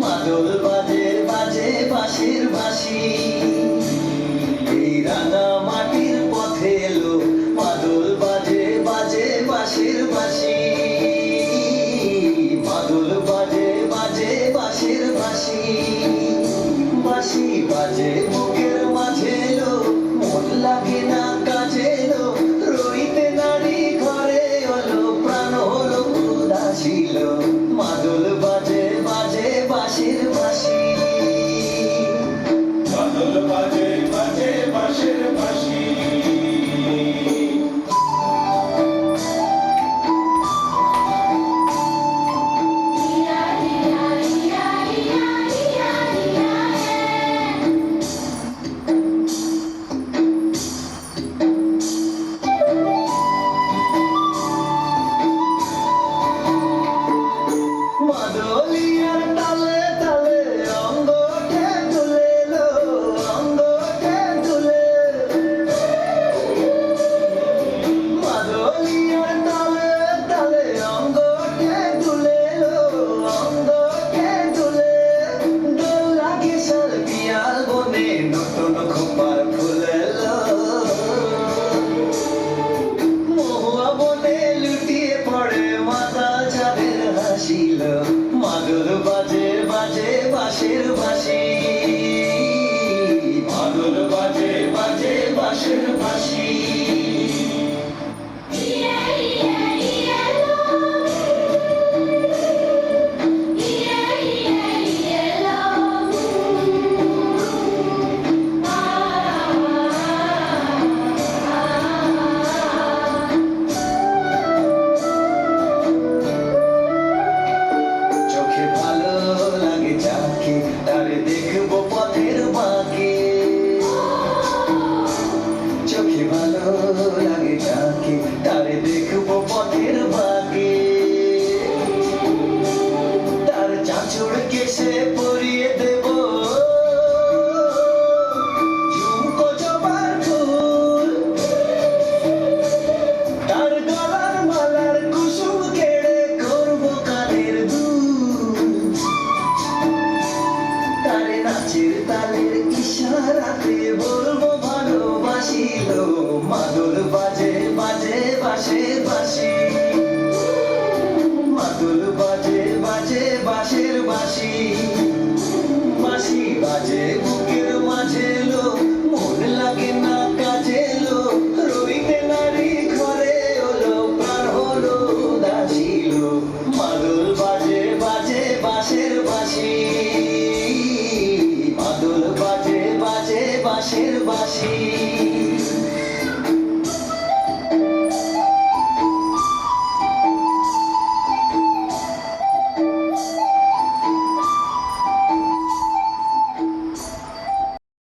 মাদল বাজে বাজে বাঁশির বাঁশি, এই রাঙা মাটির পথে এলো মাদল বাজে বাজে বাঁশির বাঁশি, মাদল বাজে বাজে বাঁশির বাঁশি, বাঁশি বাজে বুকের মাঝে এলো, মন লাগে না কাজে এলো, রইতে নারী ঘরে হলো, প্রাণ হলো উদাসীল, মাদল বাজে বাজে বাঁশির বাঁশি, মাদল বাজে বাজে বাঁশির বাঁশি। মাদলিয়ার তালে তালে অঙ্গকে তুলে লো, অঙ্গকে তুলে, মাদলিয়ার তালে তালে অঙ্গকে তুলে লো, অঙ্গকে তুলে, দোল লাগে সাল পিয়াল বনে নতুন খোপার ফুলে লো, মহুয়া বনে লুটিয়ে পড়ে মাথা চাঁদের হাসিল, মাদল বাজে বাজে বাঁশির বাঁশি, মাদল বাজে বাজে বাঁশির বাঁশি। চোখে ভালো লাগে যাকে তারে দেখবো পথের বাঁকে, চোখে ভালো লাগে যাকে তারে দেখবো পথের বাঁকে, তার চাঁচড় কেশে পরিয়ে দেব ঝুমকো জবার ফুল, তার গলার মালার কুসুম কেড়ে করবো কানের দুল, তারে নাচের তালের ইশারাতে বল